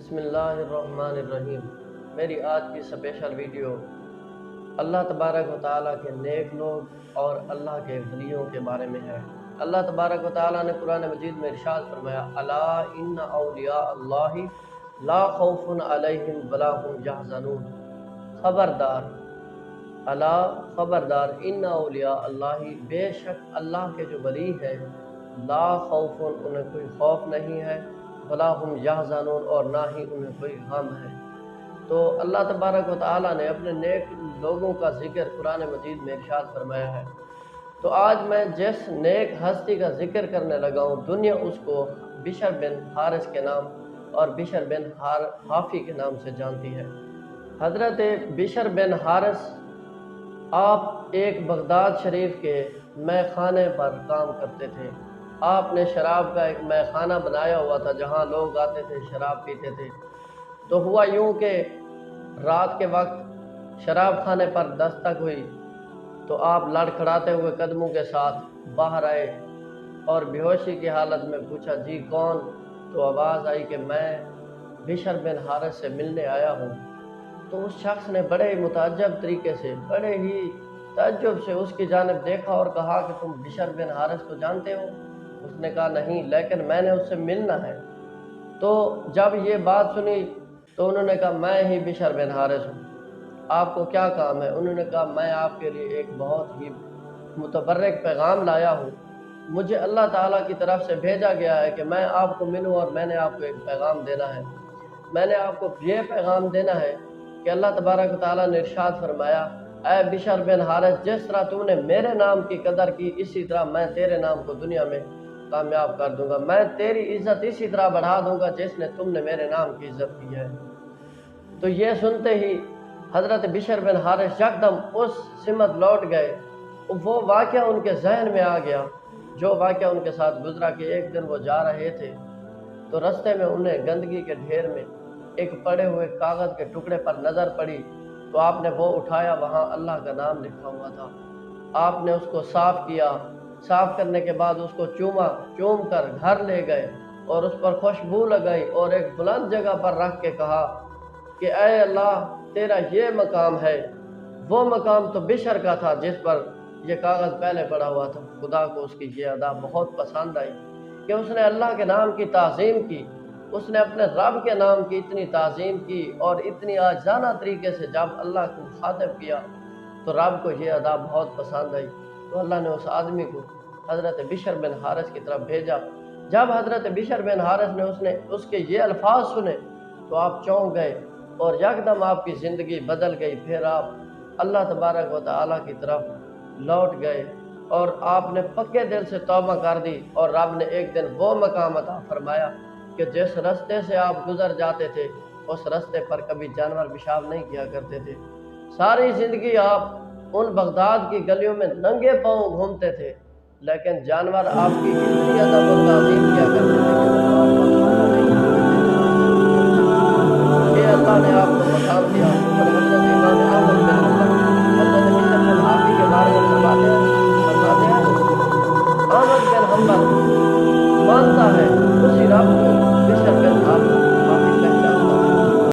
بسم اللہ الرحمن الرحیم۔ میری آج کی اسپیشل ویڈیو اللہ تبارک و تعالیٰ کے نیک لوگ اور اللہ کے ولیوں کے بارے میں ہے۔ اللہ تبارک و تعالیٰ نے قرآن مجید میں ارشاد فرمایا، الا ان اولیاء اللہ لا خوف علیہم ولا هم یحزنون۔ خبردار، الا خبردار، ان اولیاء اللہ، بے شک اللہ کے جو ولی ہیں، لا خوف، انہیں کوئی خوف نہیں ہے، ولا هم یحزنون، اور نہ ہی انہیں کوئی غم ہے۔ تو اللہ تبارک و تعالیٰ نے اپنے نیک لوگوں کا ذکر قرآن مجید میں ارشاد فرمایا ہے۔ تو آج میں جس نیک ہستی کا ذکر کرنے لگا ہوں، دنیا اس کو بشر بن حارث کے نام اور بشر بن حافی کے نام سے جانتی ہے۔ حضرت بشر بن حارث آپ ایک بغداد شریف کے مے خانے پر کام کرتے تھے۔ آپ نے شراب کا ایک مے خانہ بنایا ہوا تھا جہاں لوگ آتے تھے، شراب پیتے تھے۔ تو ہوا یوں کہ رات کے وقت شراب خانے پر دستک ہوئی تو آپ لڑکھڑاتے ہوئے قدموں کے ساتھ باہر آئے اور بے ہوشی کی حالت میں پوچھا، جی کون؟ تو آواز آئی کہ میں بشر بن حارث سے ملنے آیا ہوں۔ تو اس شخص نے بڑے متعجب طریقے سے، بڑے ہی تعجب سے اس کی جانب دیکھا اور کہا کہ تم بشر بن حارث کو جانتے ہو؟ اس نے کہا نہیں، لیکن میں نے اس سے ملنا ہے۔ تو جب یہ بات سنی تو انہوں نے کہا میں ہی بشر بن حارث ہوں، آپ کو کیا کام ہے؟ انہوں نے کہا میں آپ کے لیے ایک بہت ہی متبرک پیغام لایا ہوں، مجھے اللہ تعالیٰ کی طرف سے بھیجا گیا ہے کہ میں آپ کو ملوں اور میں نے آپ کو ایک پیغام دینا ہے۔ میں نے آپ کو یہ پیغام دینا ہے کہ اللہ تبارک و تعالیٰ نے ارشاد فرمایا، اے بشر بن حارث، جس طرح تو نے میرے نام کی قدر کی، اسی طرح میں تیرے نام کو دنیا میں کامیاب کر دوں گا، میں تیری عزت اسی طرح بڑھا دوں گا جس نے تم نے میرے نام کی عزت کی ہے۔ تو یہ سنتے ہی حضرت بشر بن حارث یکدم اس سمت لوٹ گئے۔ وہ واقعہ ان کے ذہن میں آ گیا جو واقعہ ان کے ساتھ گزرا کہ ایک دن وہ جا رہے تھے تو رستے میں انہیں گندگی کے ڈھیر میں ایک پڑے ہوئے کاغذ کے ٹکڑے پر نظر پڑی تو آپ نے وہ اٹھایا، وہاں اللہ کا نام لکھا ہوا تھا۔ آپ نے اس کو صاف کیا، صاف کرنے کے بعد اس کو چوم کر گھر لے گئے اور اس پر خوشبو لگائی اور ایک بلند جگہ پر رکھ کے کہا کہ اے اللہ، تیرا یہ مقام ہے۔ وہ مقام تو بشر کا تھا جس پر یہ کاغذ پہلے پڑا ہوا تھا۔ خدا کو اس کی یہ ادا بہت پسند آئی کہ اس نے اللہ کے نام کی تعظیم کی، اس نے اپنے رب کے نام کی اتنی تعظیم کی اور اتنی عاجزانہ طریقے سے جب اللہ کو مخاطب کیا تو رب کو یہ ادا بہت پسند آئی۔ تو اللہ نے اس آدمی کو حضرت بشر بن حارث کی طرف بھیجا۔ جب حضرت بشر بن حارث نے اس کے یہ الفاظ سنے تو آپ چونک گئے اور یکدم آپ کی زندگی بدل گئی۔ پھر آپ اللہ تبارک و تعالیٰ کی طرف لوٹ گئے اور آپ نے پکے دل سے توبہ کر دی اور رب نے ایک دن وہ مقام عطا فرمایا کہ جس رستے سے آپ گزر جاتے تھے اس رستے پر کبھی جانور پیشاب نہیں کیا کرتے تھے۔ ساری زندگی آپ ان بغداد کی گلیوں میں ننگے پاؤں گھومتے تھے، لیکن جانور آپ کی اتنی ادب و تعظیم کیا کرتے تھے کہ وہ آپ کا کھانا نہیں کھاتے تھے۔ یہ اللہ نے آپ کو مقام دیا اور حضرت امام احمد